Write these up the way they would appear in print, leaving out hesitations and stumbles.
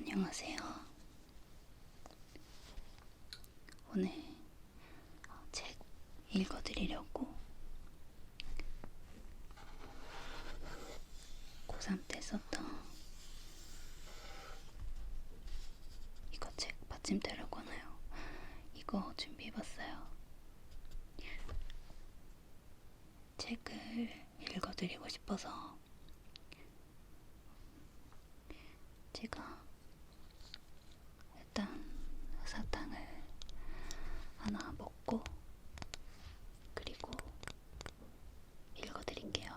안녕하세요. 오늘 책 읽어드리려고 고3 때 썼던 이거 책 받침대라고 하나요? 이거 준비해봤어요. 책을 읽어드리고 싶어서 제가 일단 사탕을 하나 먹고 그리고 읽어드릴게요.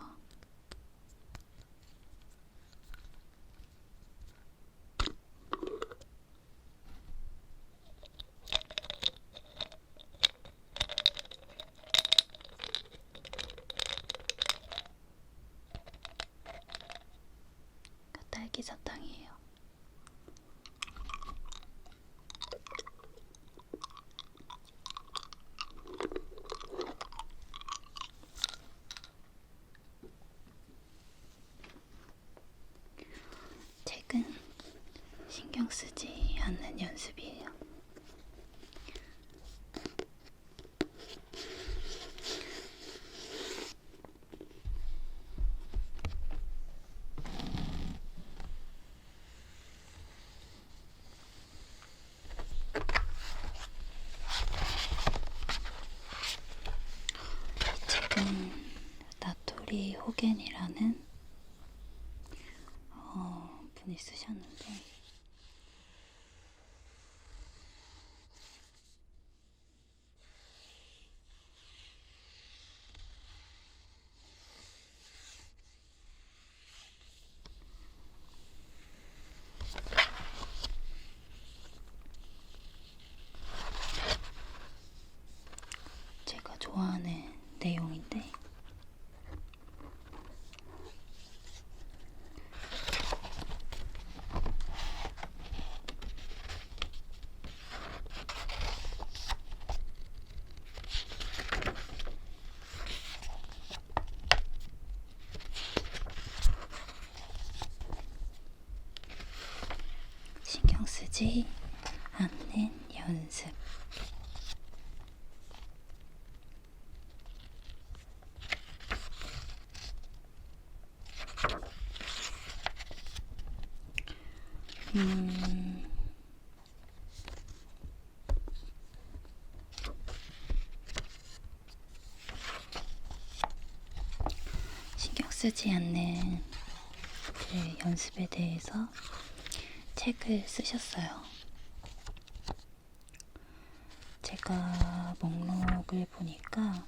딸기 사탕이에요. 책은 신경 쓰지 않는 연습이에요. 이 책은 나토리 호겐이라는 분이 쓰셨는데 제가 좋아하는 내용인데 신경 쓰지 않는 연습. 신경 쓰지 않는 그 연습에 대해서 책을 쓰셨어요. 제가 목록을 보니까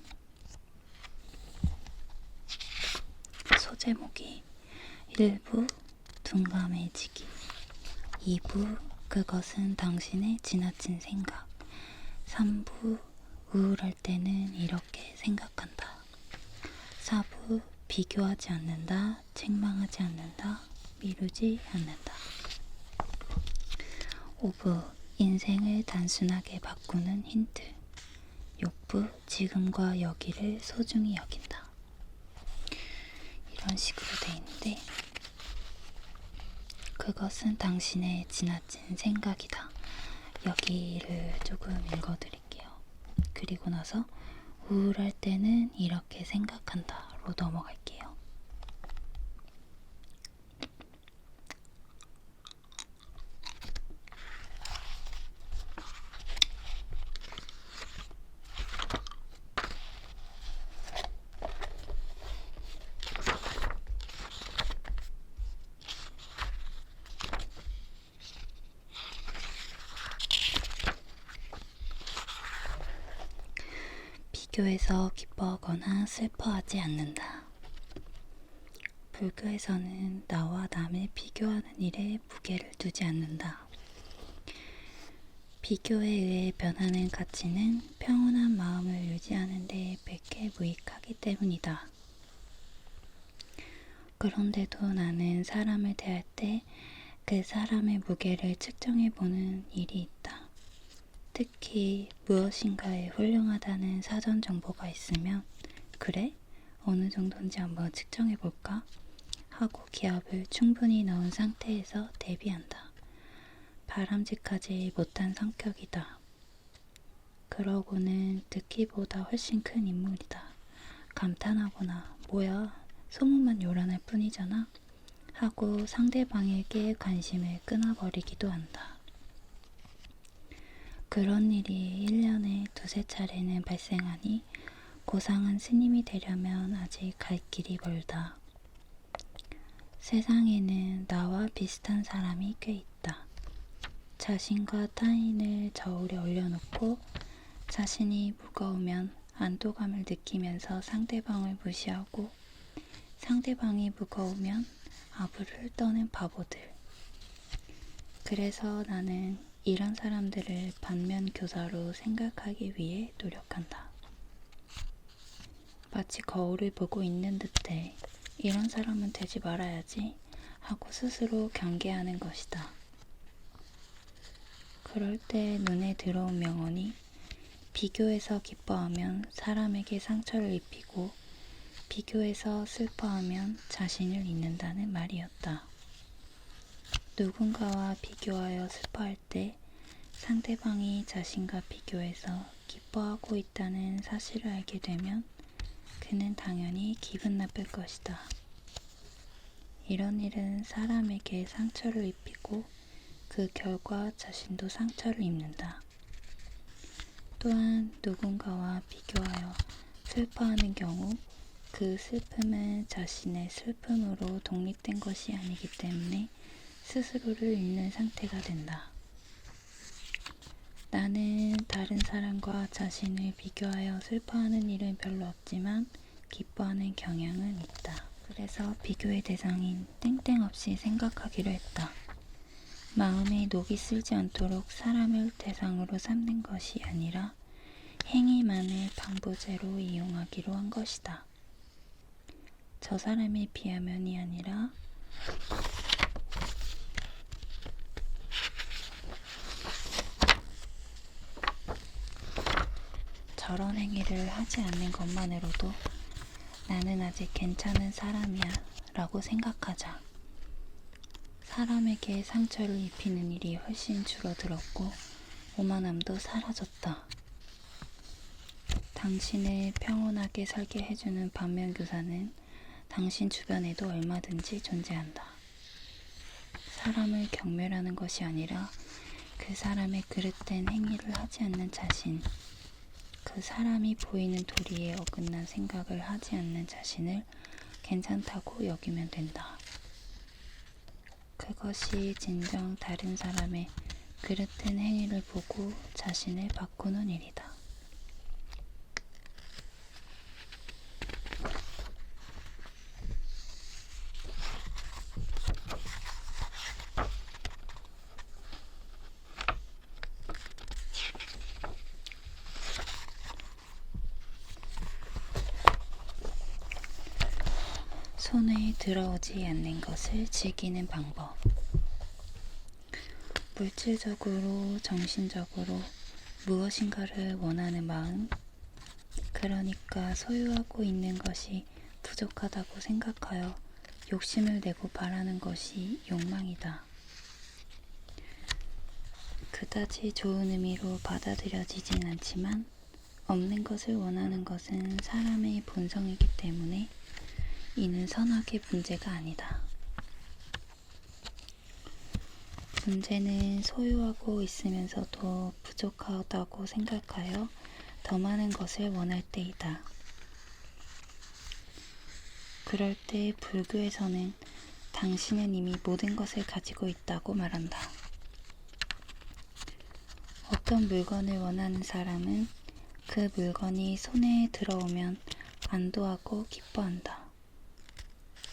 소제목이 1부 둔감해지기, 2부 그것은 당신의 지나친 생각, 3부 우울할 때는 이렇게 생각한다, 4부 비교하지 않는다, 책망하지 않는다, 미루지 않는다, 5부 인생을 단순하게 바꾸는 힌트, 6부 지금과 여기를 소중히 여긴다. 이런 식으로 돼 있는데 그것은 당신의 지나친 생각이다. 여기를 조금 읽어드릴게요. 그리고 나서 우울할 때는 이렇게 생각한다로 넘어갈게요. 비교해서 기뻐하거나 슬퍼하지 않는다. 불교에서는 나와 남을 비교하는 일에 무게를 두지 않는다. 비교에 의해 변하는 가치는 평온한 마음을 유지하는 데 백해 무익하기 때문이다. 그런데도 나는 사람을 대할 때 그 사람의 무게를 측정해보는 일이 있다. 특히 무엇인가에 훌륭하다는 사전 정보가 있으면 그래? 어느 정도인지 한번 측정해볼까? 하고 기합을 충분히 넣은 상태에서 대비한다. 바람직하지 못한 성격이다. 그러고는 듣기보다 훨씬 큰 인물이다. 감탄하거나 뭐야 소문만 요란할 뿐이잖아 하고 상대방에게 관심을 끊어버리기도 한다. 그런 일이 1년에 두세 차례는 발생하니 고상한 스님이 되려면 아직 갈 길이 멀다. 세상에는 나와 비슷한 사람이 꽤 있다. 자신과 타인을 저울에 올려놓고 자신이 무거우면 안도감을 느끼면서 상대방을 무시하고 상대방이 무거우면 아부를 떠는 바보들. 그래서 나는 이런 사람들을 반면교사로 생각하기 위해 노력한다. 마치 거울을 보고 있는 듯해 이런 사람은 되지 말아야지 하고 스스로 경계하는 것이다. 그럴 때 눈에 들어온 명언이 비교해서 기뻐하면 사람에게 상처를 입히고 비교해서 슬퍼하면 자신을 잊는다는 말이었다. 누군가와 비교하여 슬퍼할 때 상대방이 자신과 비교해서 기뻐하고 있다는 사실을 알게 되면 그는 당연히 기분 나쁠 것이다. 이런 일은 사람에게 상처를 입히고 그 결과 자신도 상처를 입는다. 또한 누군가와 비교하여 슬퍼하는 경우 그 슬픔은 자신의 슬픔으로 독립된 것이 아니기 때문에 스스로를 잃는 상태가 된다. 나는 다른 사람과 자신을 비교하여 슬퍼하는 일은 별로 없지만 기뻐하는 경향은 있다. 그래서 비교의 대상인 땡땡 없이 생각하기로 했다. 마음에 녹이 슬지 않도록 사람을 대상으로 삼는 것이 아니라 행위만을 방부제로 이용하기로 한 것이다. 저 사람에 비하면이 아니라 저런 행위를 하지 않는 것만으로도 나는 아직 괜찮은 사람이야 라고 생각하자. 사람에게 상처를 입히는 일이 훨씬 줄어들었고 오만함도 사라졌다. 당신을 평온하게 살게 해주는 반면교사는 당신 주변에도 얼마든지 존재한다. 사람을 경멸하는 것이 아니라 그 사람의 그릇된 행위를 하지 않는 자신, 그 사람이 보이는 도리에 어긋난 생각을 하지 않는 자신을 괜찮다고 여기면 된다. 그것이 진정 다른 사람의 그릇된 행위를 보고 자신을 바꾸는 일이다. 손에 들어오지 않는 것을 즐기는 방법. 물질적으로, 정신적으로 무엇인가를 원하는 마음, 그러니까 소유하고 있는 것이 부족하다고 생각하여 욕심을 내고 바라는 것이 욕망이다. 그다지 좋은 의미로 받아들여지진 않지만 없는 것을 원하는 것은 사람의 본성이기 때문에 이는 선악의 문제가 아니다. 문제는 소유하고 있으면서도 부족하다고 생각하여 더 많은 것을 원할 때이다. 그럴 때 불교에서는 당신은 이미 모든 것을 가지고 있다고 말한다. 어떤 물건을 원하는 사람은 그 물건이 손에 들어오면 안도하고 기뻐한다.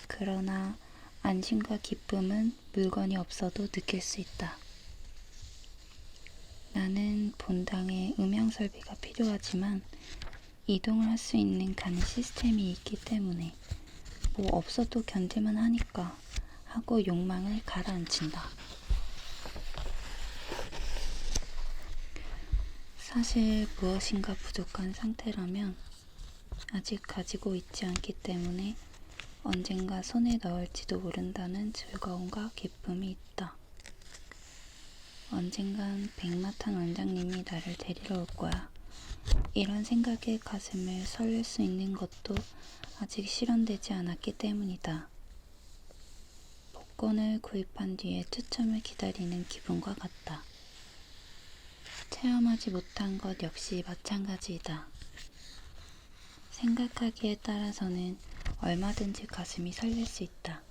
그러나 안심과 기쁨은 물건이 없어도 느낄 수 있다. 나는 본당에 음향 설비가 필요하지만 이동을 할 수 있는 가는 시스템이 있기 때문에 뭐 없어도 견딜만 하니까 하고 욕망을 가라앉힌다. 사실 무엇인가 부족한 상태라면 아직 가지고 있지 않기 때문에 언젠가 손에 넣을지도 모른다는 즐거움과 기쁨이 있다. 언젠간 백마탄 원장님이 나를 데리러 올 거야. 이런 생각에 가슴을 설릴 수 있는 것도 아직 실현되지 않았기 때문이다. 복권을 구입한 뒤에 추첨을 기다리는 기분과 같다. 체험하지 못한 것 역시 마찬가지이다. 생각하기에 따라서는 얼마든지 가슴이 설렐 수 있다.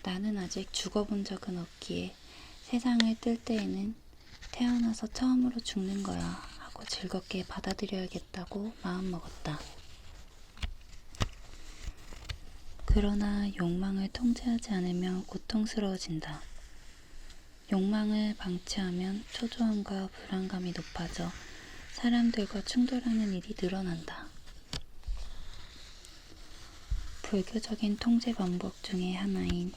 나는 아직 죽어본 적은 없기에 세상을 뜰 때에는 태어나서 처음으로 죽는 거야 하고 즐겁게 받아들여야겠다고 마음먹었다. 그러나 욕망을 통제하지 않으면 고통스러워진다. 욕망을 방치하면 초조함과 불안감이 높아져 사람들과 충돌하는 일이 늘어난다. 불교적인 통제 방법 중에 하나인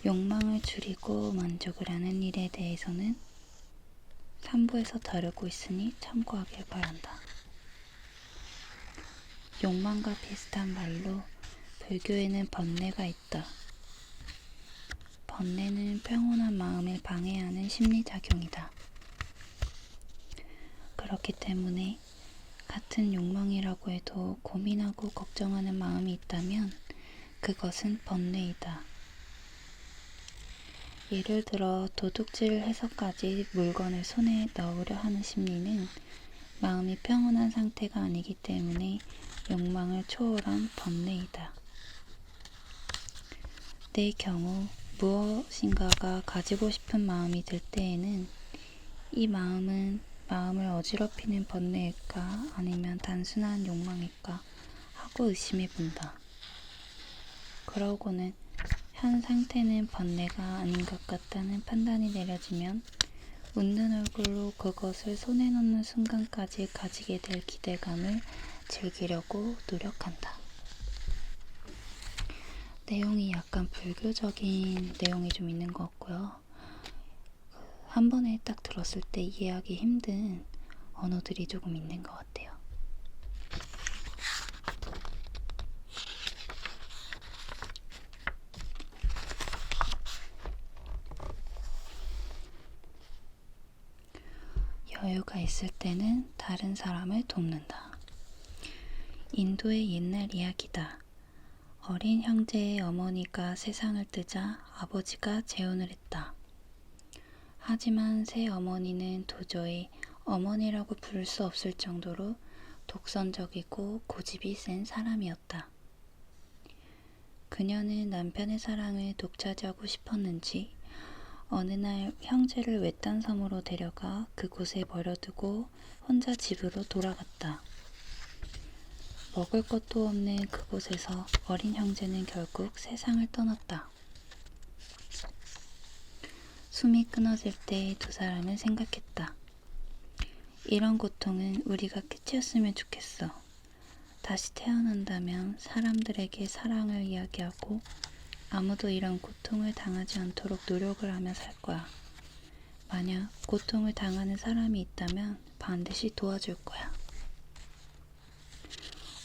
욕망을 줄이고 만족을 하는 일에 대해서는 3부에서 다루고 있으니 참고하길 바란다. 욕망과 비슷한 말로 불교에는 번뇌가 있다. 번뇌는 평온한 마음을 방해하는 심리작용이다. 그렇기 때문에 같은 욕망이라고 해도 고민하고 걱정하는 마음이 있다면 그것은 번뇌이다. 예를 들어 도둑질을 해서까지 물건을 손에 넣으려 하는 심리는 마음이 평온한 상태가 아니기 때문에 욕망을 초월한 번뇌이다. 내 경우 무엇인가가 가지고 싶은 마음이 들 때에는 이 마음은 마음을 어지럽히는 번뇌일까 아니면 단순한 욕망일까 하고 의심해 본다. 그러고는 현 상태는 번뇌가 아닌 것 같다는 판단이 내려지면 웃는 얼굴로 그것을 손에 넣는 순간까지 가지게 될 기대감을 즐기려고 노력한다. 내용이 약간 불교적인 내용이 좀 있는 것 같고요. 한 번에 딱 들었을 때 이해하기 힘든 언어들이 조금 있는 것 같아요. 여유가 있을 때는 다른 사람을 돕는다. 인도의 옛날 이야기다. 어린 형제의 어머니가 세상을 뜨자 아버지가 재혼을 했다. 하지만 새 어머니는 도저히 어머니라고 부를 수 없을 정도로 독선적이고 고집이 센 사람이었다. 그녀는 남편의 사랑을 독차지하고 싶었는지 어느 날 형제를 외딴 섬으로 데려가 그곳에 버려두고 혼자 집으로 돌아갔다. 먹을 것도 없는 그곳에서 어린 형제는 결국 세상을 떠났다. 숨이 끊어질 때 두 사람은 생각했다. 이런 고통은 우리가 끝이었으면 좋겠어. 다시 태어난다면 사람들에게 사랑을 이야기하고 아무도 이런 고통을 당하지 않도록 노력을 하며 살 거야. 만약 고통을 당하는 사람이 있다면 반드시 도와줄 거야.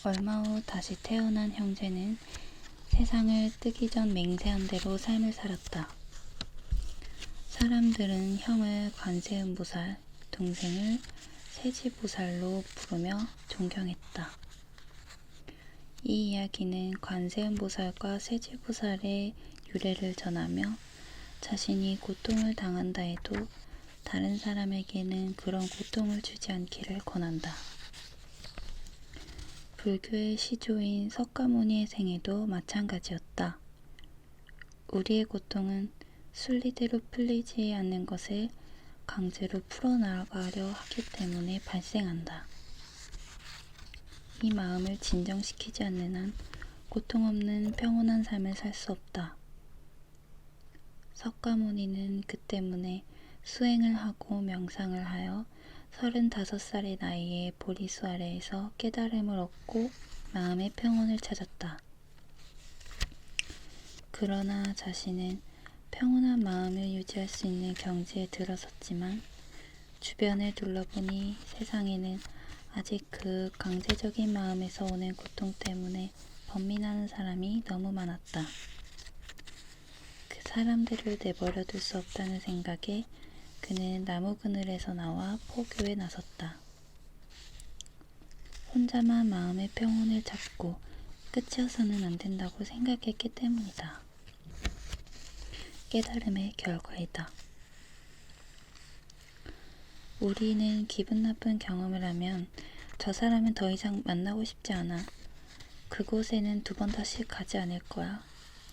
얼마 후 다시 태어난 형제는 세상을 뜨기 전 맹세한 대로 삶을 살았다. 사람들은 형을 관세음보살, 동생을 세지보살로 부르며 존경했다. 이 이야기는 관세음보살과 세지보살의 유래를 전하며 자신이 고통을 당한다 해도 다른 사람에게는 그런 고통을 주지 않기를 권한다. 불교의 시조인 석가모니의 생애도 마찬가지였다. 우리의 고통은 순리대로 풀리지 않는 것을 강제로 풀어나가려 하기 때문에 발생한다. 이 마음을 진정시키지 않는 한 고통 없는 평온한 삶을 살 수 없다. 석가모니는 그 때문에 수행을 하고 명상을 하여 35살의 나이에 보리수 아래에서 깨달음을 얻고 마음의 평온을 찾았다. 그러나 자신은 평온한 마음을 유지할 수 있는 경지에 들어섰지만 주변을 둘러보니 세상에는 아직 그 강제적인 마음에서 오는 고통 때문에 번민하는 사람이 너무 많았다. 그 사람들을 내버려 둘 수 없다는 생각에 그는 나무 그늘에서 나와 포교에 나섰다. 혼자만 마음의 평온을 찾고 끝이어서는 안 된다고 생각했기 때문이다. 깨달음의 결과이다. 우리는 기분 나쁜 경험을 하면 저 사람은 더 이상 만나고 싶지 않아. 그곳에는 2번 다시 가지 않을 거야.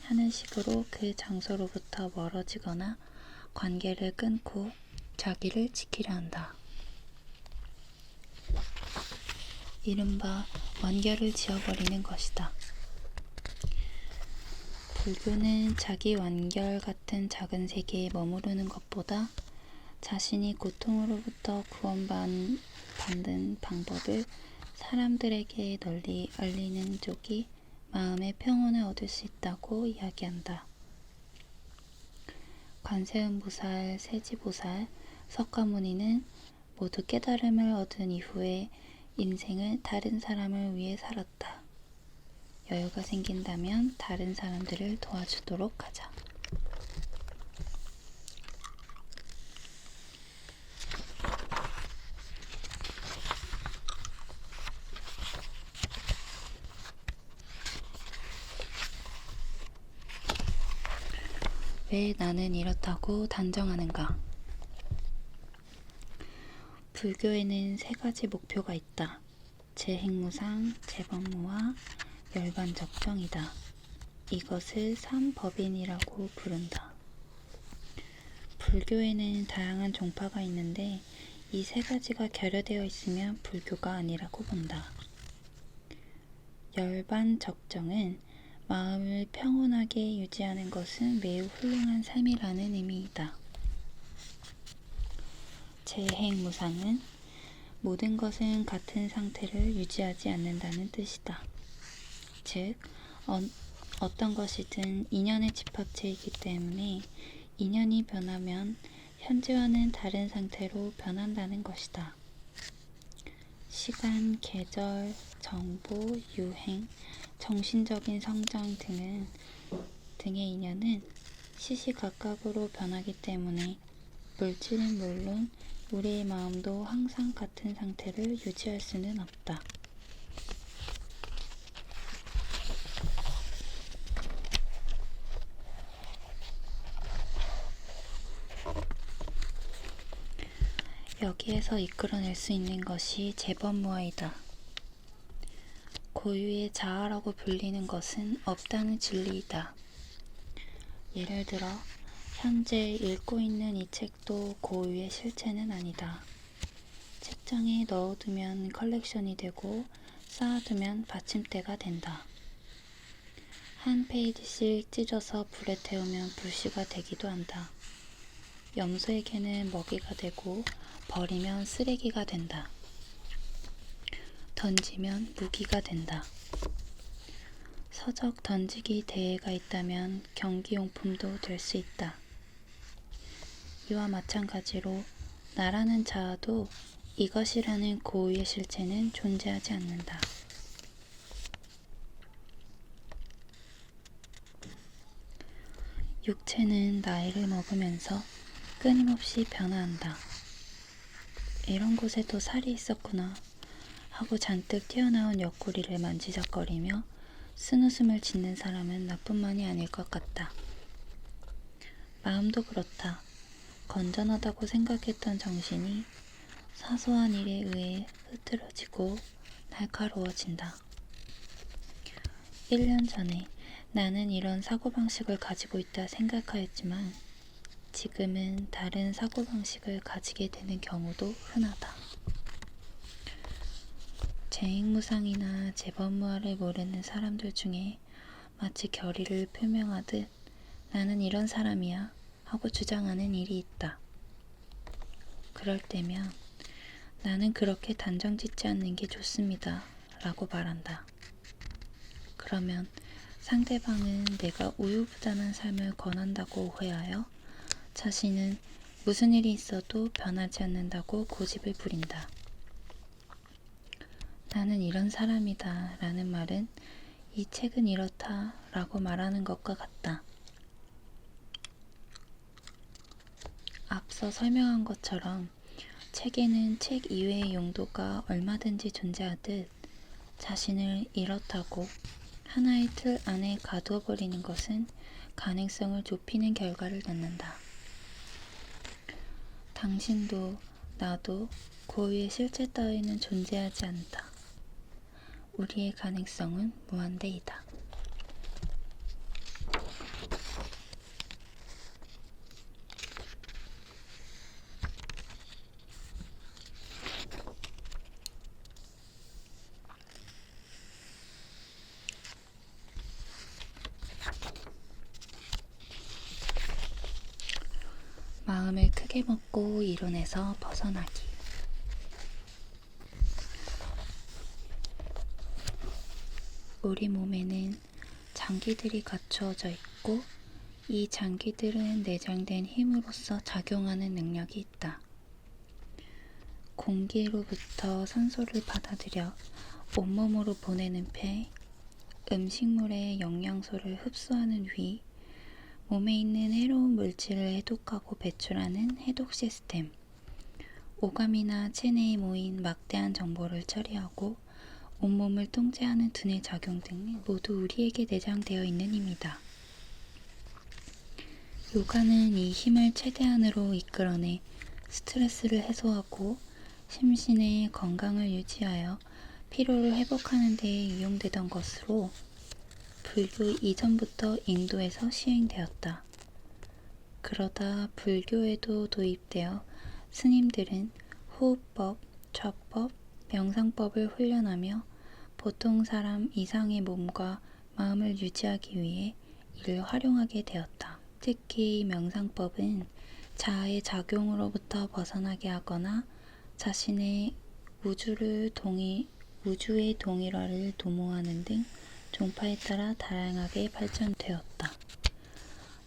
하는 식으로 그 장소로부터 멀어지거나 관계를 끊고 자기를 지키려 한다. 이른바 완결을 지어버리는 것이다. 불교는 자기 완결 같은 작은 세계에 머무르는 것보다 자신이 고통으로부터 구원받는 방법을 사람들에게 널리 알리는 쪽이 마음의 평온을 얻을 수 있다고 이야기한다. 관세음보살, 세지보살, 석가모니는 모두 깨달음을 얻은 이후에 인생을 다른 사람을 위해 살았다. 여유가 생긴다면 다른 사람들을 도와주도록 하자. 왜 나는 이렇다고 단정하는가? 불교에는 3가지 목표가 있다. 재행무상, 재법무와 열반적정이다. 이것을 삼법인이라고 부른다. 불교에는 다양한 종파가 있는데 이 3가지가 결여되어 있으면 불교가 아니라고 본다. 열반적정은 마음을 평온하게 유지하는 것은 매우 훌륭한 삶이라는 의미이다. 재행무상은 모든 것은 같은 상태를 유지하지 않는다는 뜻이다. 즉, 어떤 것이든 인연의 집합체이기 때문에 인연이 변하면 현재와는 다른 상태로 변한다는 것이다. 시간, 계절, 정보, 유행, 정신적인 성장 등의 인연은 시시각각으로 변하기 때문에 물질은 물론 우리의 마음도 항상 같은 상태를 유지할 수는 없다. 여기에서 이끌어낼 수 있는 것이 재법무아이다. 고유의 자아라고 불리는 것은 없다는 진리이다. 예를 들어 현재 읽고 있는 이 책도 고유의 실체는 아니다. 책장에 넣어두면 컬렉션이 되고 쌓아두면 받침대가 된다. 한 페이지씩 찢어서 불에 태우면 불씨가 되기도 한다. 염소에게는 먹이가 되고 버리면 쓰레기가 된다. 던지면 무기가 된다. 서적 던지기 대회가 있다면 경기용품도 될 수 있다. 이와 마찬가지로 나라는 자아도 이것이라는 고유의 실체는 존재하지 않는다. 육체는 나이를 먹으면서 끊임없이 변화한다. 이런 곳에도 살이 있었구나 하고 잔뜩 튀어나온 옆구리를 만지작거리며 쓴웃음을 짓는 사람은 나뿐만이 아닐 것 같다. 마음도 그렇다. 건전하다고 생각했던 정신이 사소한 일에 의해 흐트러지고 날카로워진다. 1년 전에 나는 이런 사고방식을 가지고 있다 생각하였지만 지금은 다른 사고방식을 가지게 되는 경우도 흔하다. 재행무상이나 재법무아를 모르는 사람들 중에 마치 결의를 표명하듯 나는 이런 사람이야 하고 주장하는 일이 있다. 그럴 때면 나는 그렇게 단정 짓지 않는 게 좋습니다 라고 말한다. 그러면 상대방은 내가 우유부단한 삶을 권한다고 오해하여 자신은 무슨 일이 있어도 변하지 않는다고 고집을 부린다. 나는 이런 사람이다 라는 말은 이 책은 이렇다 라고 말하는 것과 같다. 앞서 설명한 것처럼 책에는 책 이외의 용도가 얼마든지 존재하듯 자신을 이렇다고 하나의 틀 안에 가두어 버리는 것은 가능성을 좁히는 결과를 낳는다. 당신도 나도 고유의 실체 따위는 존재하지 않다. 우리의 가능성은 무한대이다. 마음을 크게 먹고 이론에서 벗어나기. 우리 몸에는 장기들이 갖추어져 있고 이 장기들은 내장된 힘으로써 작용하는 능력이 있다. 공기로부터 산소를 받아들여 온몸으로 보내는 폐, 음식물의 영양소를 흡수하는 위, 몸에 있는 해로운 물질을 해독하고 배출하는 해독 시스템, 오감이나 체내에 모인 막대한 정보를 처리하고 온몸을 통제하는 두뇌 작용 등은 모두 우리에게 내장되어 있는 힘이다. 요가는 이 힘을 최대한으로 이끌어내 스트레스를 해소하고 심신의 건강을 유지하여 피로를 회복하는 데 이용되던 것으로 불교 이전부터 인도에서 시행되었다. 그러다 불교에도 도입되어 스님들은 호흡법, 좌법, 명상법을 훈련하며 보통 사람 이상의 몸과 마음을 유지하기 위해 이를 활용하게 되었다. 특히 명상법은 자아의 작용으로부터 벗어나게 하거나 자신의 우주의 동일화를 도모하는 등 종파에 따라 다양하게 발전되었다.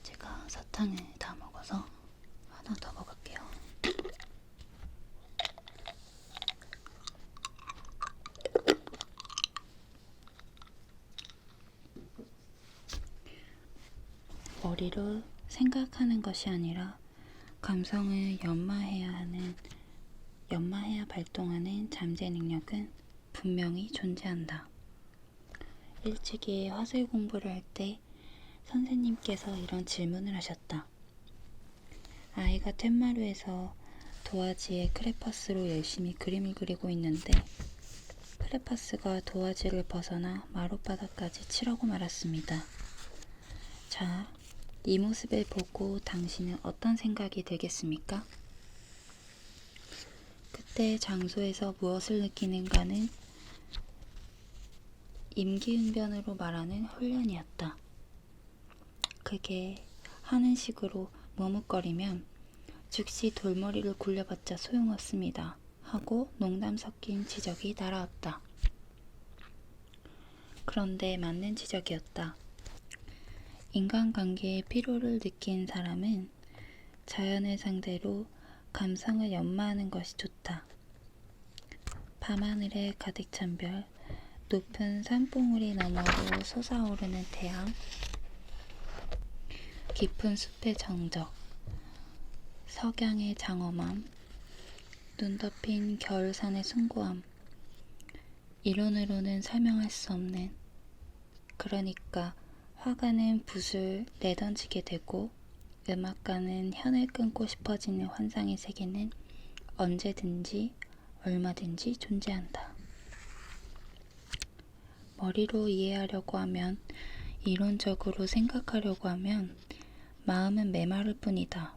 제가 사탕을 다 먹어서 하나 더 먹을게요. 머리로 생각하는 것이 아니라 감성을 연마해야 발동하는 잠재 능력은 분명히 존재한다. 일찍이 화술 공부를 할 때 선생님께서 이런 질문을 하셨다. 아이가 툇마루에서 도화지에 크레파스로 열심히 그림을 그리고 있는데 크레파스가 도화지를 벗어나 마룻바닥까지 치라고 말았습니다. 자, 이 모습을 보고 당신은 어떤 생각이 들겠습니까? 그때 장소에서 무엇을 느끼는가는 임기응변으로 말하는 훈련이었다. 그게 하는 식으로 머뭇거리면 즉시 돌머리를 굴려봤자 소용없습니다. 하고 농담 섞인 지적이 날아왔다. 그런데 맞는 지적이었다. 인간관계의 피로를 느낀 사람은 자연을 상대로 감성을 연마하는 것이 좋다. 밤하늘에 가득 찬 별, 높은 산봉우리 너머로 솟아오르는 태양, 깊은 숲의 정적, 석양의 장엄함, 눈 덮인 겨울산의 숭고함, 이론으로는 설명할 수 없는, 그러니까 화가는 붓을 내던지게 되고 음악가는 현을 끊고 싶어지는 환상의 세계는 언제든지 얼마든지 존재한다. 머리로 이해하려고 하면, 이론적으로 생각하려고 하면 마음은 메마를 뿐이다.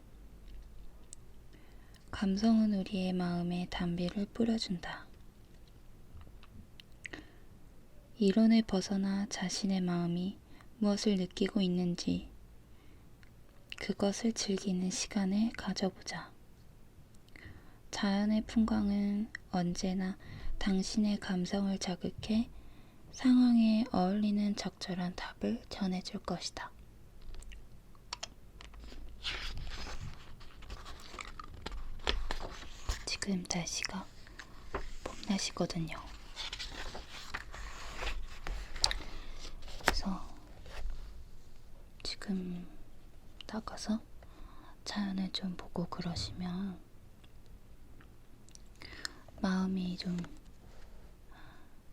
감성은 우리의 마음에 단비를 뿌려준다. 이론을 벗어나 자신의 마음이 무엇을 느끼고 있는지 그것을 즐기는 시간을 가져보자. 자연의 풍광은 언제나 당신의 감성을 자극해 상황에 어울리는 적절한 답을 전해줄 것이다. 지금 날씨가 봄날씨거든요. 그래서 지금 나가서 자연을 좀 보고 그러시면 마음이 좀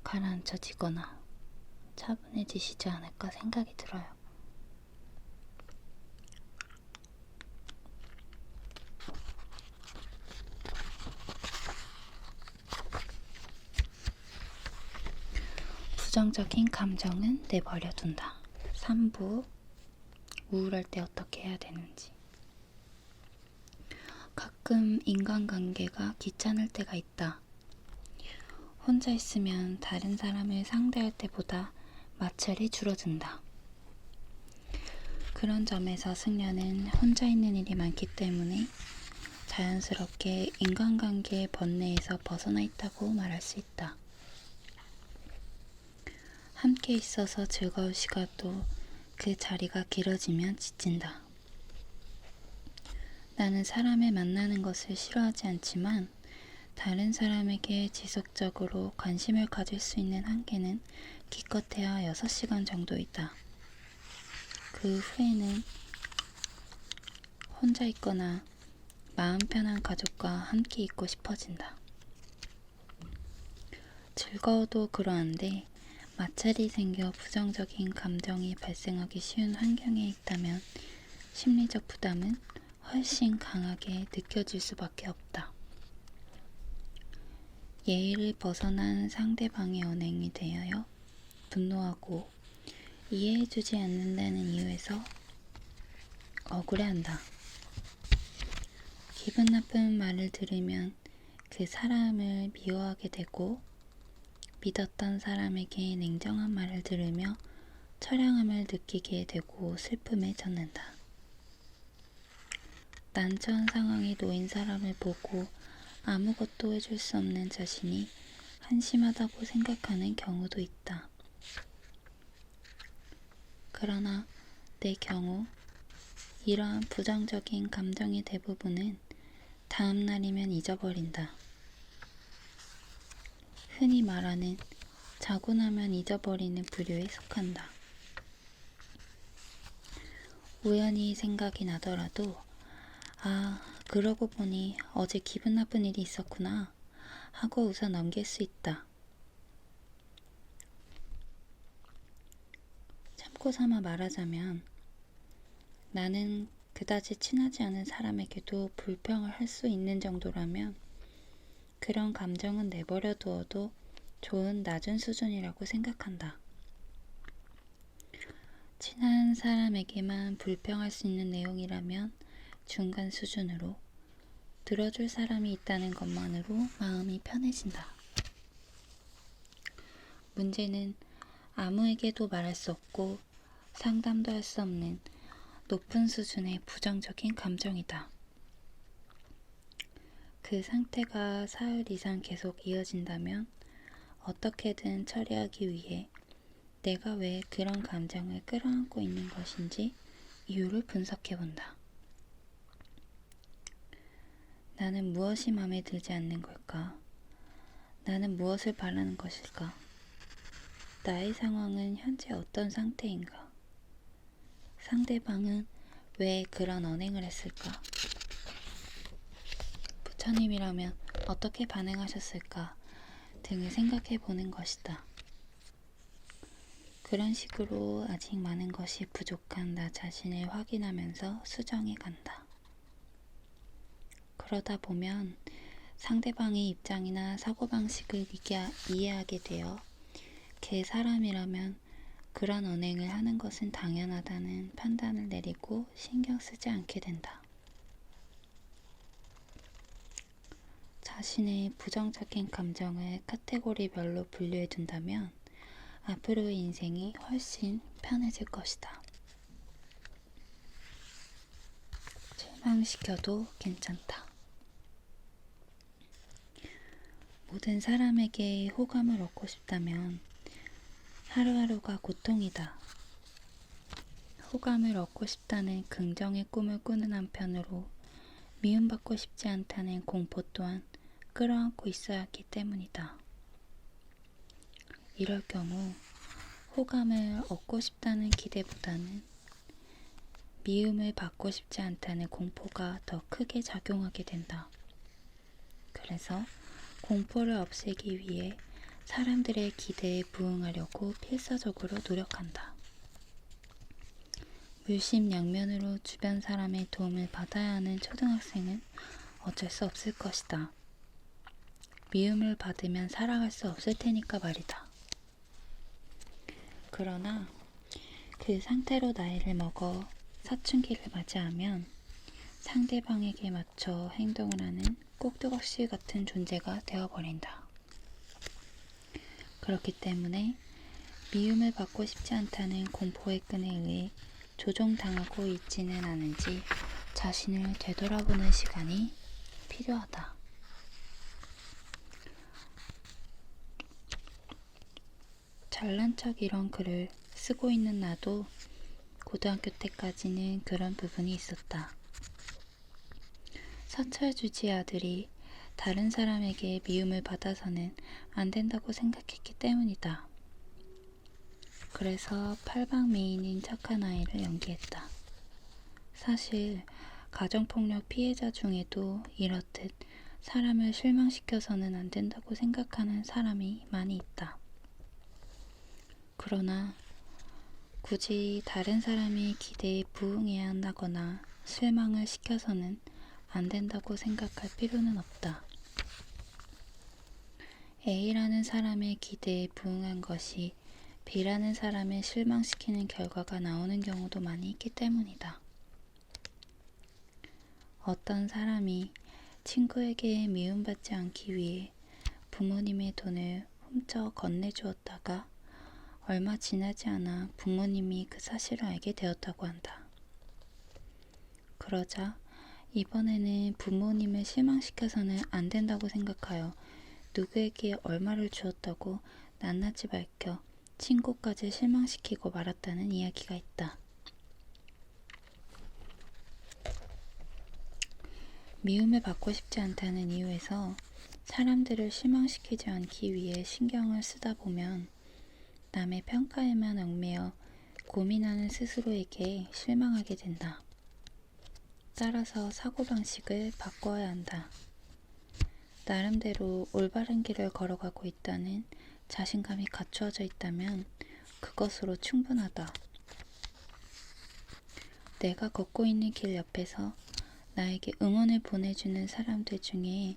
가라앉혀지거나 차분해지시지 않을까 생각이 들어요. 부정적인 감정은 내버려 둔다. 3부 우울할 때 어떻게 해야 되는지. 가끔 인간관계가 귀찮을 때가 있다. 혼자 있으면 다른 사람을 상대할 때보다 마찰이 줄어든다. 그런 점에서 승려는 혼자 있는 일이 많기 때문에 자연스럽게 인간관계의 번뇌에서 벗어나 있다고 말할 수 있다. 함께 있어서 즐거울 시간도 그 자리가 길어지면 지친다. 나는 사람을 만나는 것을 싫어하지 않지만 다른 사람에게 지속적으로 관심을 가질 수 있는 한계는 기껏해야 6시간 정도이다. 그 후에는 혼자 있거나 마음 편한 가족과 함께 있고 싶어진다. 즐거워도 그러한데 마찰이 생겨 부정적인 감정이 발생하기 쉬운 환경에 있다면 심리적 부담은 훨씬 강하게 느껴질 수밖에 없다. 예의를 벗어난 상대방의 언행이 대하여 분노하고 이해해주지 않는다는 이유에서 억울해한다. 기분 나쁜 말을 들으면 그 사람을 미워하게 되고 믿었던 사람에게 냉정한 말을 들으며 처량함을 느끼게 되고 슬픔에 젖는다. 난처한 상황에 놓인 사람을 보고 아무것도 해줄 수 없는 자신이 한심하다고 생각하는 경우도 있다. 그러나 내 경우 이러한 부정적인 감정의 대부분은 다음 날이면 잊어버린다. 흔히 말하는 자고 나면 잊어버리는 부류에 속한다. 우연히 생각이 나더라도 그러고 보니 어제 기분 나쁜 일이 있었구나 하고 웃어 넘길 수 있다. 참고 삼아 말하자면 나는 그다지 친하지 않은 사람에게도 불평을 할 수 있는 정도라면 그런 감정은 내버려 두어도 좋은 낮은 수준이라고 생각한다. 친한 사람에게만 불평할 수 있는 내용이라면 중간 수준으로 들어줄 사람이 있다는 것만으로 마음이 편해진다. 문제는 아무에게도 말할 수 없고 상담도 할 수 없는 높은 수준의 부정적인 감정이다. 그 상태가 사흘 이상 계속 이어진다면 어떻게든 처리하기 위해 내가 왜 그런 감정을 끌어안고 있는 것인지 이유를 분석해 본다. 나는 무엇이 마음에 들지 않는 걸까? 나는 무엇을 바라는 것일까? 나의 상황은 현재 어떤 상태인가? 상대방은 왜 그런 언행을 했을까? 부처님이라면 어떻게 반응하셨을까? 등을 생각해 보는 것이다. 그런 식으로 아직 많은 것이 부족한 나 자신을 확인하면서 수정해 간다. 그러다 보면 상대방의 입장이나 사고방식을 이해하게 되어 걔 사람이라면 그런 언행을 하는 것은 당연하다는 판단을 내리고 신경 쓰지 않게 된다. 자신의 부정적인 감정을 카테고리별로 분류해 둔다면 앞으로의 인생이 훨씬 편해질 것이다. 실망시켜도 괜찮다. 모든 사람에게 호감을 얻고 싶다면 하루하루가 고통이다. 호감을 얻고 싶다는 긍정의 꿈을 꾸는 한편으로 미움받고 싶지 않다는 공포 또한 끌어안고 있어야 하기 때문이다. 이럴 경우 호감을 얻고 싶다는 기대보다는 미움을 받고 싶지 않다는 공포가 더 크게 작용하게 된다. 그래서 공포를 없애기 위해 사람들의 기대에 부응하려고 필사적으로 노력한다. 물심양면으로 주변 사람의 도움을 받아야 하는 초등학생은 어쩔 수 없을 것이다. 미움을 받으면 살아갈 수 없을 테니까 말이다. 그러나 그 상태로 나이를 먹어 사춘기를 맞이하면 상대방에게 맞춰 행동을 하는 꼭두각시 같은 존재가 되어버린다. 그렇기 때문에 미움을 받고 싶지 않다는 공포의 끈에 의해 조종당하고 있지는 않은지 자신을 되돌아보는 시간이 필요하다. 잘난 척 이런 글을 쓰고 있는 나도 고등학교 때까지는 그런 부분이 있었다. 서철주지의 아들이 다른 사람에게 미움을 받아서는 안 된다고 생각했기 때문이다. 그래서 팔방미인인 착한 아이를 연기했다. 사실 가정폭력 피해자 중에도 이렇듯 사람을 실망시켜서는 안 된다고 생각하는 사람이 많이 있다. 그러나 굳이 다른 사람의 기대에 부응해야 한다거나 실망을 시켜서는 안 된다고 생각할 필요는 없다. A라는 사람의 기대에 부응한 것이 B라는 사람을 실망시키는 결과가 나오는 경우도 많이 있기 때문이다. 어떤 사람이 친구에게 미움받지 않기 위해 부모님의 돈을 훔쳐 건네주었다가 얼마 지나지 않아 부모님이 그 사실을 알게 되었다고 한다. 그러자 이번에는 부모님을 실망시켜서는 안 된다고 생각하여 누구에게 얼마를 주었다고 낱낱이 밝혀 친구까지 실망시키고 말았다는 이야기가 있다. 미움을 받고 싶지 않다는 이유에서 사람들을 실망시키지 않기 위해 신경을 쓰다 보면 남의 평가에만 얽매여 고민하는 스스로에게 실망하게 된다. 따라서 사고방식을 바꿔야 한다. 나름대로 올바른 길을 걸어가고 있다는 자신감이 갖추어져 있다면 그것으로 충분하다. 내가 걷고 있는 길 옆에서 나에게 응원을 보내주는 사람들 중에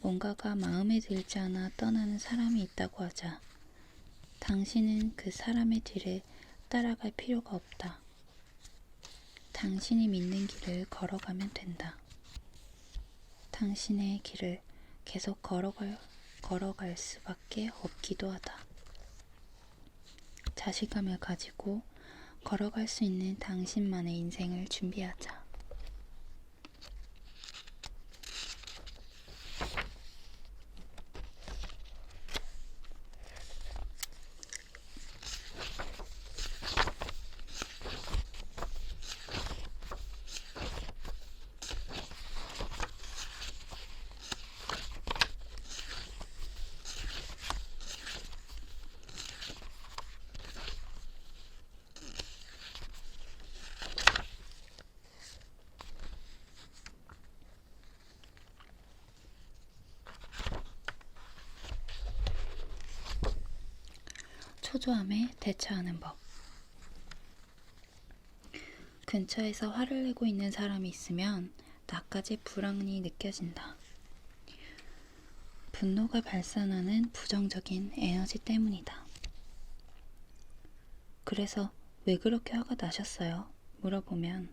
뭔가가 마음에 들지 않아 떠나는 사람이 있다고 하자. 당신은 그 사람의 뒤를 따라갈 필요가 없다. 당신이 믿는 길을 걸어가면 된다. 당신의 길을 계속 걸어갈 수밖에 없기도 하다. 자신감을 가지고 걸어갈 수 있는 당신만의 인생을 준비하자. 초조함에 대처하는 법. 근처에서 화를 내고 있는 사람이 있으면 나까지 불안이 느껴진다. 분노가 발산하는 부정적인 에너지 때문이다. 그래서 왜 그렇게 화가 나셨어요? 물어보면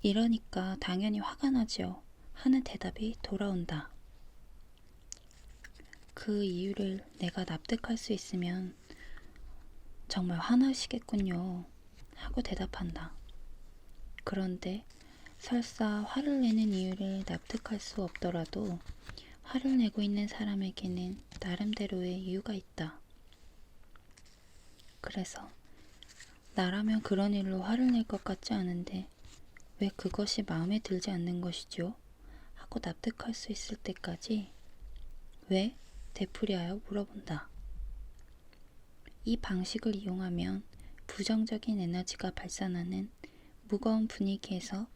이러니까 당연히 화가 나지요 하는 대답이 돌아온다. 그 이유를 내가 납득할 수 있으면 정말 화나시겠군요 하고 대답한다. 그런데 설사 화를 내는 이유를 납득할 수 없더라도 화를 내고 있는 사람에게는 나름대로의 이유가 있다. 그래서 나라면 그런 일로 화를 낼 것 같지 않은데 왜 그것이 마음에 들지 않는 것이죠? 하고 납득할 수 있을 때까지 왜? 되풀이하여 물어본다. 이 방식을 이용하면 부정적인 에너지가 발산하는 무거운 분위기에서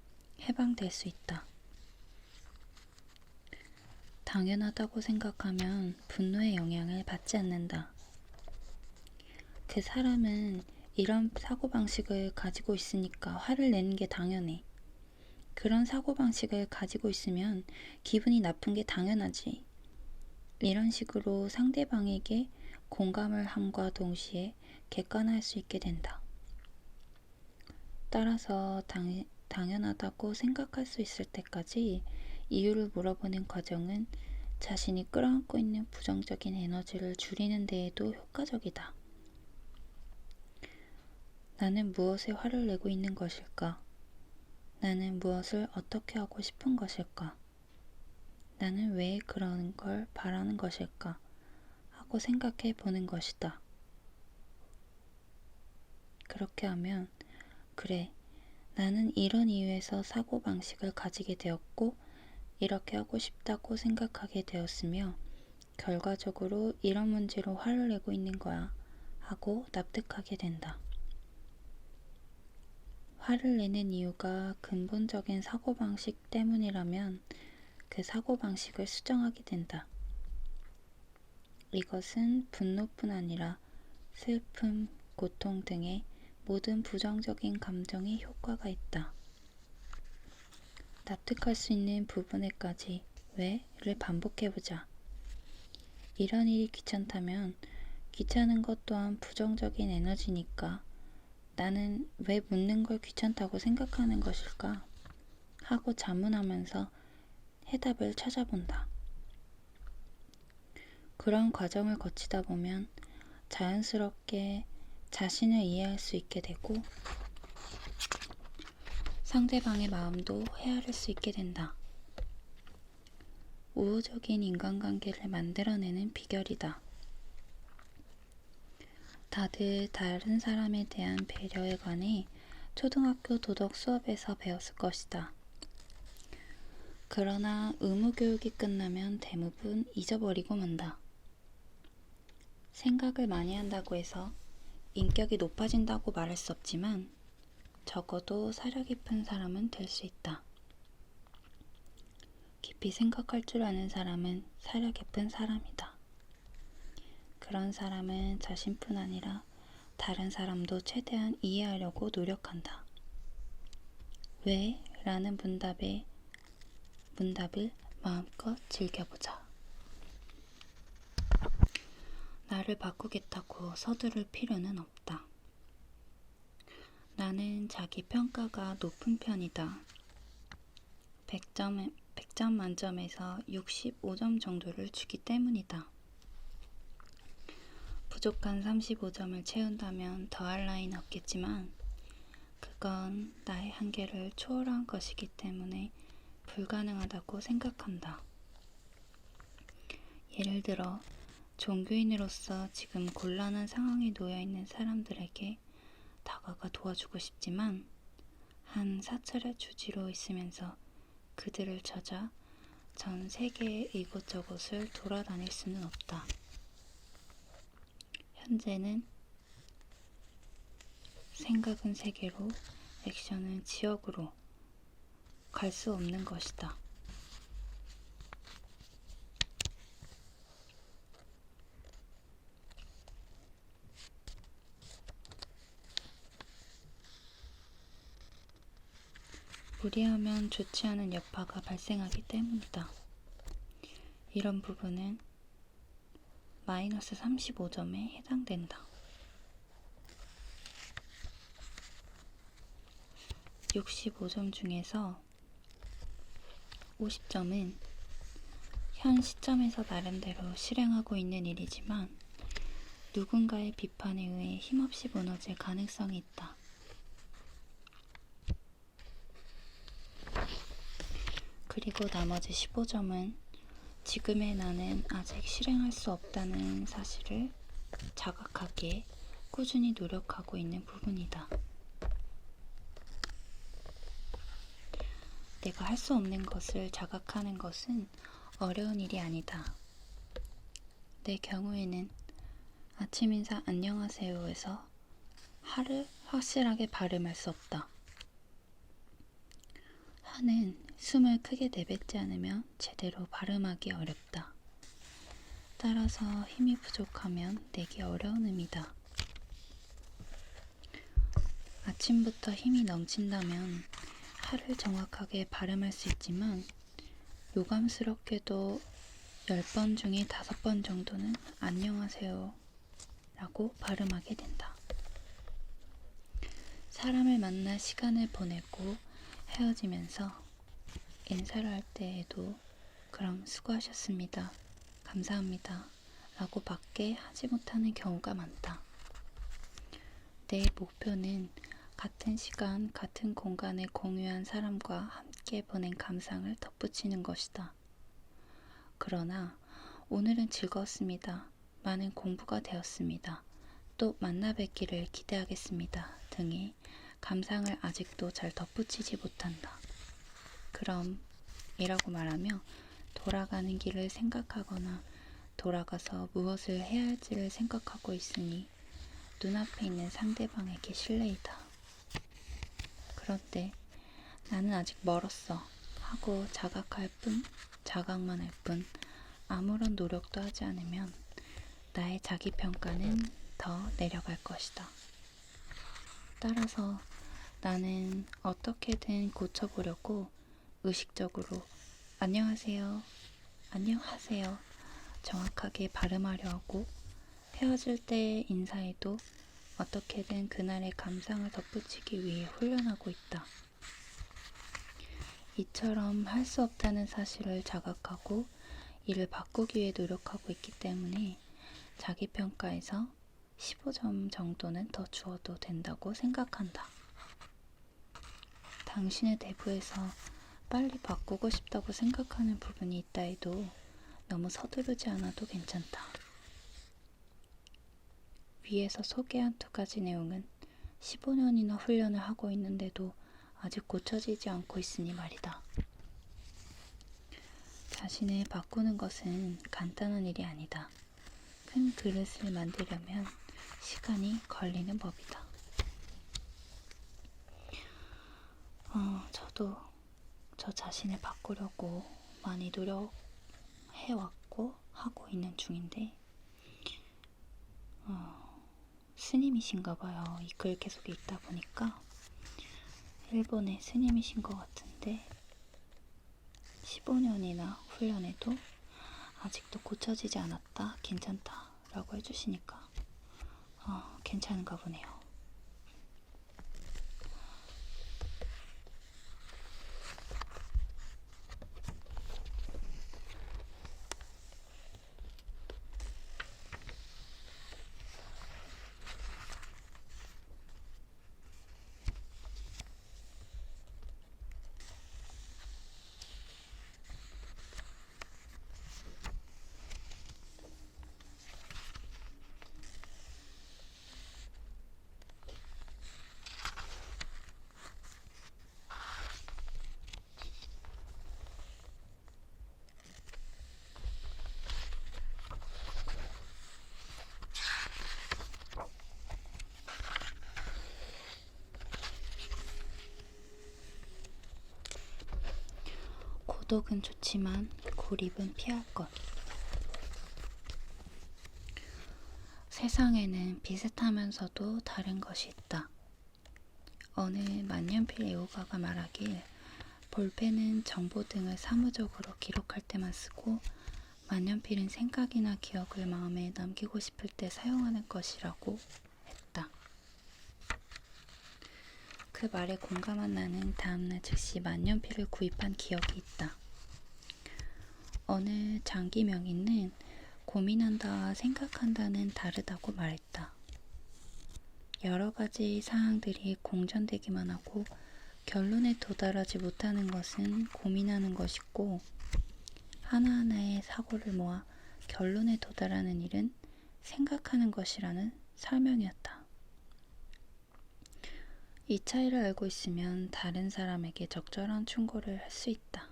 해방될 수 있다. 당연하다고 생각하면 분노의 영향을 받지 않는다. 그 사람은 이런 사고방식을 가지고 있으니까 화를 내는 게 당연해. 그런 사고방식을 가지고 있으면 기분이 나쁜 게 당연하지. 이런 식으로 상대방에게 공감을 함과 동시에 객관화할 수 있게 된다. 따라서 당연하다고 생각할 수 있을 때까지 이유를 물어보는 과정은 자신이 끌어안고 있는 부정적인 에너지를 줄이는 데에도 효과적이다. 나는 무엇에 화를 내고 있는 것일까? 나는 무엇을 어떻게 하고 싶은 것일까? 나는 왜 그런 걸 바라는 것일까? 하고 생각해 보는 것이다. 그렇게 하면, 그래, 나는 이런 이유에서 사고방식을 가지게 되었고, 이렇게 하고 싶다고 생각하게 되었으며, 결과적으로 이런 문제로 화를 내고 있는 거야 하고 납득하게 된다. 화를 내는 이유가 근본적인 사고방식 때문이라면 그 사고방식을 수정하게 된다. 이것은 분노뿐 아니라 슬픔, 고통 등의 모든 부정적인 감정에 효과가 있다. 납득할 수 있는 부분에까지 왜를 반복해보자. 이런 일이 귀찮다면 귀찮은 것 또한 부정적인 에너지니까 나는 왜 묻는 걸 귀찮다고 생각하는 것일까? 하고 자문하면서 해답을 찾아본다. 그런 과정을 거치다 보면 자연스럽게 자신을 이해할 수 있게 되고 상대방의 마음도 헤아릴 수 있게 된다. 우호적인 인간관계를 만들어내는 비결이다. 다들 다른 사람에 대한 배려에 관해 초등학교 도덕 수업에서 배웠을 것이다. 그러나 의무교육이 끝나면 대부분 잊어버리고 만다. 생각을 많이 한다고 해서 인격이 높아진다고 말할 수 없지만 적어도 사려 깊은 사람은 될 수 있다. 깊이 생각할 줄 아는 사람은 사려 깊은 사람이다. 그런 사람은 자신뿐 아니라 다른 사람도 최대한 이해하려고 노력한다. 왜? 라는 문답을 마음껏 즐겨보자. 나를 바꾸겠다고 서두를 필요는 없다. 나는 자기 평가가 높은 편이다. 100점 만점에서 65점 정도를 주기 때문이다. 부족한 35점을 채운다면 더할 나위는 없겠지만 그건 나의 한계를 초월한 것이기 때문에 불가능하다고 생각한다. 예를 들어 종교인으로서 지금 곤란한 상황에 놓여있는 사람들에게 다가가 도와주고 싶지만 한 사찰의 주지로 있으면서 그들을 찾아 전 세계의 이곳저곳을 돌아다닐 수는 없다. 현재는 생각은 세계로, 액션은 지역으로 갈 수 없는 것이다. 무리하면 좋지 않은 여파가 발생하기 때문이다. 이런 부분은 마이너스 35점에 해당된다. 65점 중에서 50점은 현 시점에서 나름대로 실행하고 있는 일이지만 누군가의 비판에 의해 힘없이 무너질 가능성이 있다. 그리고 나머지 15점은 지금의 나는 아직 실행할 수 없다는 사실을 자각하기에 꾸준히 노력하고 있는 부분이다. 내가 할 수 없는 것을 자각하는 것은 어려운 일이 아니다. 내 경우에는 아침 인사 안녕하세요에서 하를 확실하게 발음할 수 없다. 하는 숨을 크게 내뱉지 않으면 제대로 발음하기 어렵다. 따라서 힘이 부족하면 내기 어려운 의미다. 아침부터 힘이 넘친다면 하를 정확하게 발음할 수 있지만 요감스럽게도 10번 중에 5번 정도는 안녕하세요 라고 발음하게 된다. 사람을 만나 시간을 보내고 헤어지면서 인사를 할 때에도 그럼 수고하셨습니다. 감사합니다. 라고 밖에 하지 못하는 경우가 많다. 내 목표는 같은 시간, 같은 공간을 공유한 사람과 함께 보낸 감상을 덧붙이는 것이다. 그러나 오늘은 즐거웠습니다. 많은 공부가 되었습니다. 또 만나 뵙기를 기대하겠습니다. 등의 감상을 아직도 잘 덧붙이지 못한다. 그럼 이라고 말하며 돌아가는 길을 생각하거나 돌아가서 무엇을 해야 할지를 생각하고 있으니 눈앞에 있는 상대방에게 실례이다. 그런데 나는 아직 멀었어 하고 자각만 할 뿐 아무런 노력도 하지 않으면 나의 자기평가는 더 내려갈 것이다. 따라서 나는 어떻게든 고쳐보려고 의식적으로 안녕하세요, 안녕하세요 정확하게 발음하려 하고 헤어질 때 인사에도 어떻게든 그날의 감상을 덧붙이기 위해 훈련하고 있다. 이처럼 할 수 없다는 사실을 자각하고 이를 바꾸기 위해 노력하고 있기 때문에 자기평가에서 15점 정도는 더 주어도 된다고 생각한다. 당신의 내부에서 빨리 바꾸고 싶다고 생각하는 부분이 있다 해도 너무 서두르지 않아도 괜찮다. 위에서 소개한 2가지 내용은 15년이나 훈련을 하고 있는데도 아직 고쳐지지 않고 있으니 말이다. 자신을 바꾸는 것은 간단한 일이 아니다. 큰 그릇을 만들려면 시간이 걸리는 법이다. 저도 저 자신을 바꾸려고 많이 노력해왔고 하고 있는 중인데 스님이신가 봐요. 이 글 계속 읽다 보니까 일본의 스님이신 것 같은데 15년이나 훈련해도 아직도 고쳐지지 않았다. 괜찮다. 라고 해주시니까 괜찮은가 보네요. 고독은 좋지만 고립은 피할 것. 세상에는 비슷하면서도 다른 것이 있다. 어느 만년필 애호가가 말하길 볼펜은 정보 등을 사무적으로 기록할 때만 쓰고 만년필은 생각이나 기억을 마음에 남기고 싶을 때 사용하는 것이라고 했다. 그 말에 공감한 나는 다음날 즉시 만년필을 구입한 기억이 있다. 어느 장기 명인은 고민한다와 생각한다는 다르다고 말했다. 여러 가지 사항들이 공전되기만 하고 결론에 도달하지 못하는 것은 고민하는 것이고 하나하나의 사고를 모아 결론에 도달하는 일은 생각하는 것이라는 설명이었다. 이 차이를 알고 있으면 다른 사람에게 적절한 충고를 할 수 있다.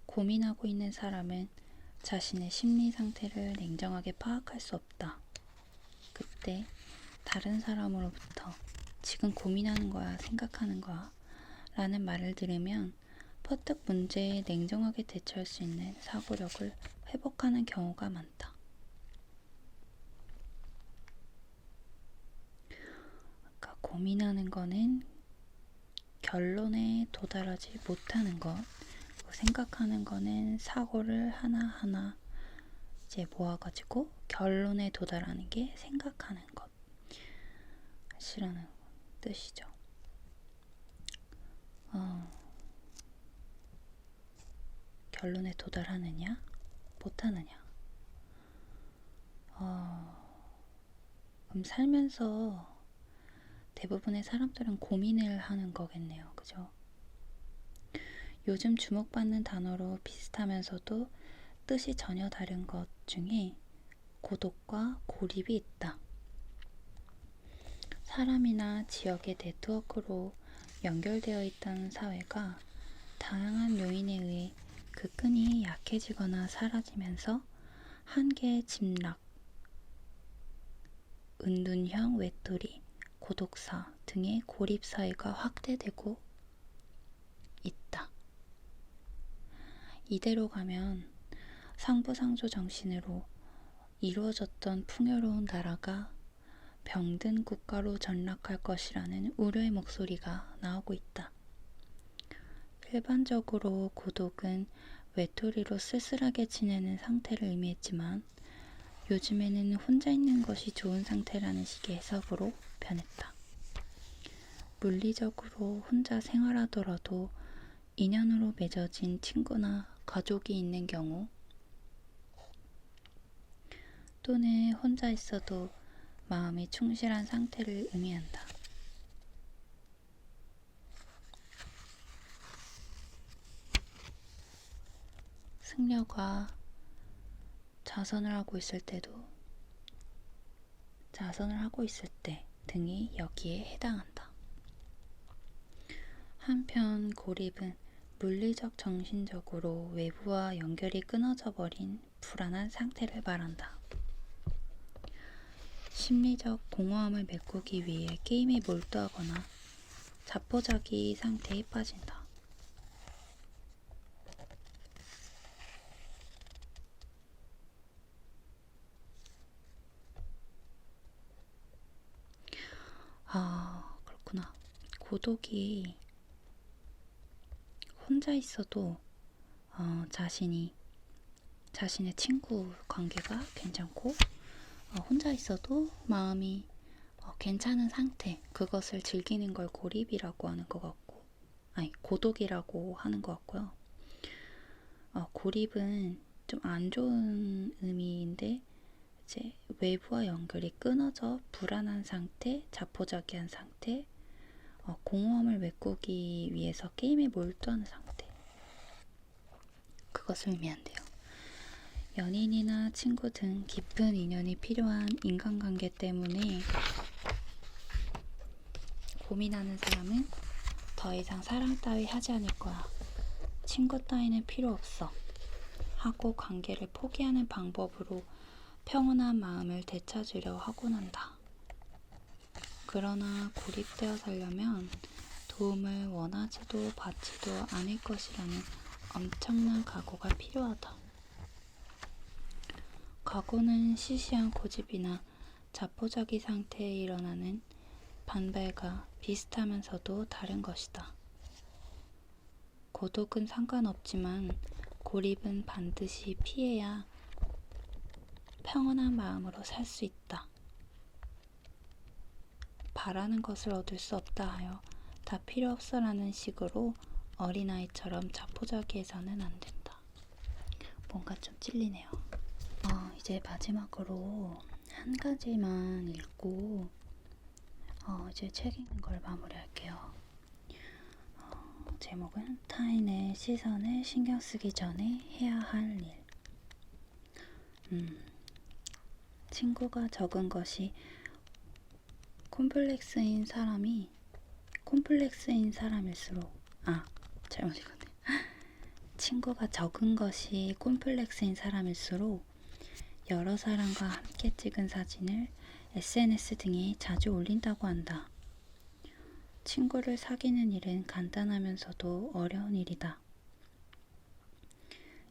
고민하고 있는 사람은 자신의 심리 상태를 냉정하게 파악할 수 없다. 그때 다른 사람으로부터 지금 고민하는 거야, 생각하는 거야 라는 말을 들으면 퍼뜩 문제에 냉정하게 대처할 수 있는 사고력을 회복하는 경우가 많다. 그러니까 고민하는 거는 결론에 도달하지 못하는 것, 생각하는 거는 사고를 하나하나 이제 모아가지고 결론에 도달하는 게 생각하는 것이라는 뜻이죠. 결론에 도달하느냐, 못하느냐. 살면서 대부분의 사람들은 고민을 하는 거겠네요. 그죠? 요즘 주목받는 단어로 비슷하면서도 뜻이 전혀 다른 것 중에 고독과 고립이 있다. 사람이나 지역의 네트워크로 연결되어 있다는 사회가 다양한 요인에 의해 그 끈이 약해지거나 사라지면서 한계의 짐락, 은둔형 외톨이, 고독사 등의 고립 사회가 확대되고 있다. 이대로 가면 상부상조 정신으로 이루어졌던 풍요로운 나라가 병든 국가로 전락할 것이라는 우려의 목소리가 나오고 있다. 일반적으로 고독은 외톨이로 쓸쓸하게 지내는 상태를 의미했지만 요즘에는 혼자 있는 것이 좋은 상태라는 식의 해석으로 변했다. 물리적으로 혼자 생활하더라도 인연으로 맺어진 친구나 가족이 있는 경우 또는 혼자 있어도 마음이 충실한 상태를 의미한다. 승려가 자선을 하고 있을 때 등이 여기에 해당한다. 한편 고립은 물리적 정신적으로 외부와 연결이 끊어져 버린 불안한 상태를 말한다. 심리적 공허함을 메꾸기 위해 게임에 몰두하거나 자포자기 상태에 빠진다. 그렇구나. 고독이 혼자 있어도 자신의 친구 관계가 괜찮고 혼자 있어도 마음이 괜찮은 상태, 그것을 즐기는 걸 고립이라고 하는 것 같고, 고독이라고 하는 것 같고요. 고립은 좀 안 좋은 의미인데 이제 외부와 연결이 끊어져 불안한 상태, 자포자기한 상태, 공허함을 메꾸기 위해서 게임에 몰두하는 상태, 그것을 의미한대요. 연인이나 친구 등 깊은 인연이 필요한 인간관계 때문에 고민하는 사람은 더 이상 사랑 따위 하지 않을 거야. 친구 따위는 필요 없어. 하고 관계를 포기하는 방법으로 평온한 마음을 되찾으려 하곤 한다. 그러나 고립되어 살려면 도움을 원하지도 받지도 않을 것이라는 엄청난 각오가 필요하다. 각오는 시시한 고집이나 자포자기 상태에 일어나는 반발과 비슷하면서도 다른 것이다. 고독은 상관없지만 고립은 반드시 피해야 평온한 마음으로 살 수 있다. 바라는 것을 얻을 수 없다 하여 다 필요 없어라는 식으로 어린아이처럼 자포자기해서는 안 된다. 뭔가 좀 찔리네요. 이제 마지막으로 한 가지만 읽고 이제 책 읽는 걸 마무리할게요. 제목은 타인의 시선을 신경 쓰기 전에 해야 할 일. 친구가 적은 것이 콤플렉스인 사람일수록 잘못 읽었네. 친구가 적은 것이 콤플렉스인 사람일수록 여러 사람과 함께 찍은 사진을 SNS 등에 자주 올린다고 한다. 친구를 사귀는 일은 간단하면서도 어려운 일이다.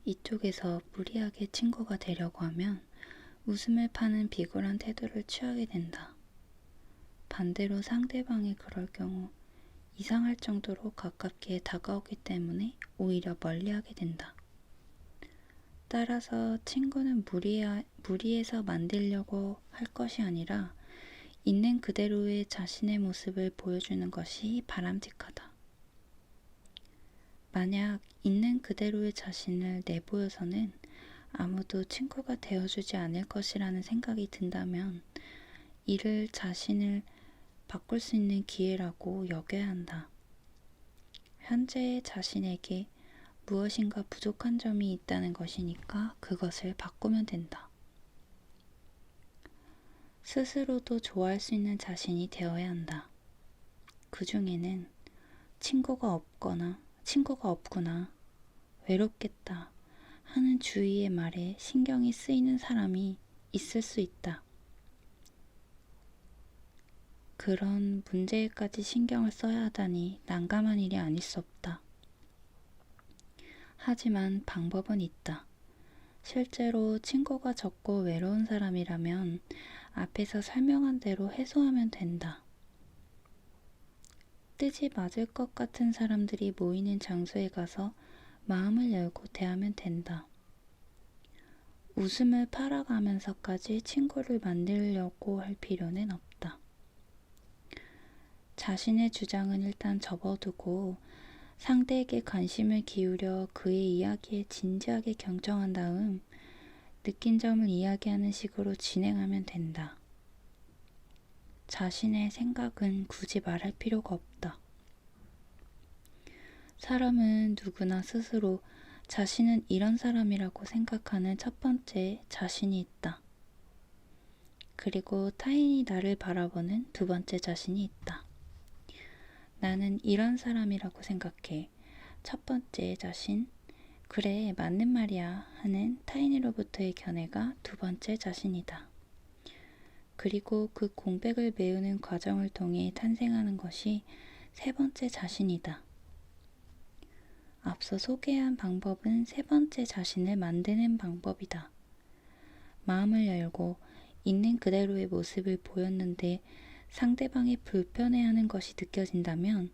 이쪽에서 무리하게 친구가 되려고 하면 웃음을 파는 비굴한 태도를 취하게 된다. 반대로 상대방이 그럴 경우 이상할 정도로 가깝게 다가오기 때문에 오히려 멀리하게 된다. 따라서 친구는 무리해서 만들려고 할 것이 아니라 있는 그대로의 자신의 모습을 보여주는 것이 바람직하다. 만약 있는 그대로의 자신을 내보여서는 아무도 친구가 되어주지 않을 것이라는 생각이 든다면 이를 자신을 바꿀 수 있는 기회라고 여겨야 한다. 현재의 자신에게 무엇인가 부족한 점이 있다는 것이니까 그것을 바꾸면 된다. 스스로도 좋아할 수 있는 자신이 되어야 한다. 그 중에는 친구가 없구나, 외롭겠다 하는 주위의 말에 신경이 쓰이는 사람이 있을 수 있다. 그런 문제에까지 신경을 써야 하다니 난감한 일이 아닐 수 없다. 하지만 방법은 있다. 실제로 친구가 적고 외로운 사람이라면 앞에서 설명한 대로 해소하면 된다. 뜻이 맞을 것 같은 사람들이 모이는 장소에 가서 마음을 열고 대하면 된다. 웃음을 팔아가면서까지 친구를 만들려고 할 필요는 없다. 자신의 주장은 일단 접어두고 상대에게 관심을 기울여 그의 이야기에 진지하게 경청한 다음 느낀 점을 이야기하는 식으로 진행하면 된다. 자신의 생각은 굳이 말할 필요가 없다. 사람은 누구나 스스로 자신은 이런 사람이라고 생각하는 첫 번째 자신이 있다. 그리고 타인이 나를 바라보는 두 번째 자신이 있다. 나는 이런 사람이라고 생각해. 첫 번째 자신, 그래, 맞는 말이야 하는 타인으로부터의 견해가 두 번째 자신이다. 그리고 그 공백을 메우는 과정을 통해 탄생하는 것이 세 번째 자신이다. 앞서 소개한 방법은 세 번째 자신을 만드는 방법이다. 마음을 열고 있는 그대로의 모습을 보였는데 상대방이 불편해하는 것이 느껴진다면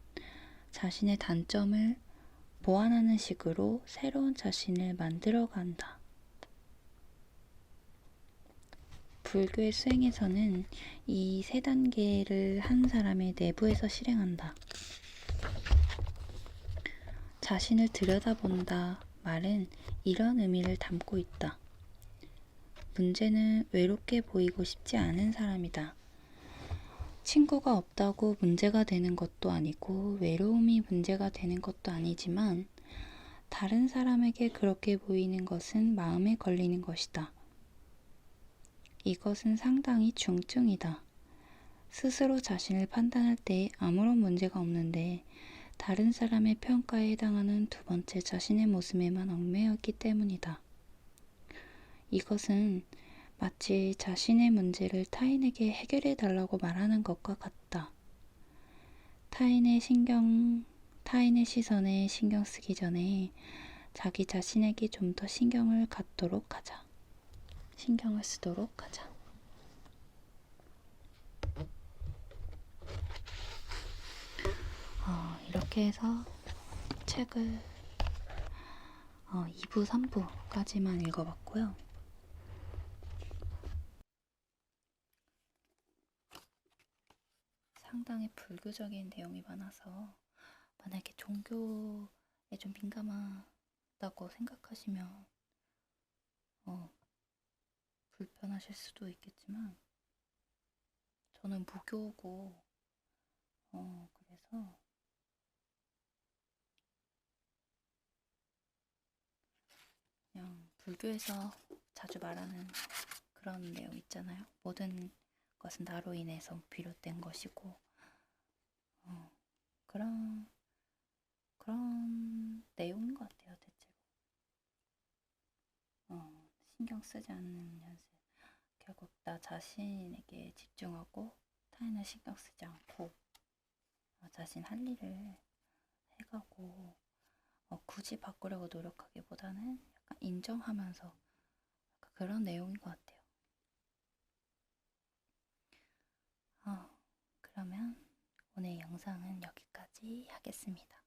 자신의 단점을 보완하는 식으로 새로운 자신을 만들어 간다. 불교의 수행에서는 이 세 단계를 한 사람의 내부에서 실행한다. 자신을 들여다본다 말은 이런 의미를 담고 있다. 문제는 외롭게 보이고 싶지 않은 사람이다. 친구가 없다고 문제가 되는 것도 아니고 외로움이 문제가 되는 것도 아니지만 다른 사람에게 그렇게 보이는 것은 마음에 걸리는 것이다. 이것은 상당히 중증이다. 스스로 자신을 판단할 때 아무런 문제가 없는데 다른 사람의 평가에 해당하는 두 번째 자신의 모습에만 얽매였기 때문이다. 이것은 마치 자신의 문제를 타인에게 해결해 달라고 말하는 것과 같다. 타인의 시선에 신경 쓰기 전에 자기 자신에게 좀 더 신경을 쓰도록 하자. 이렇게 해서 책을 2부, 3부까지만 읽어봤고요. 상당히 불교적인 내용이 많아서 만약에 종교에 좀 민감하다고 생각하시면 불편하실 수도 있겠지만 저는 무교고 그래서 그냥 불교에서 자주 말하는 그런 내용 있잖아요. 모든 것은 나로 인해서 비롯된 것이고 그런 내용인 것 같아요. 대체로 신경 쓰지 않는 연습. 결국 나 자신에게 집중하고 타인을 신경 쓰지 않고 자신 할 일을 해가고 굳이 바꾸려고 노력하기보다는 약간 인정하면서 약간 그런 내용인 것 같아요. 그러면 오늘 영상은 여기까지 하겠습니다.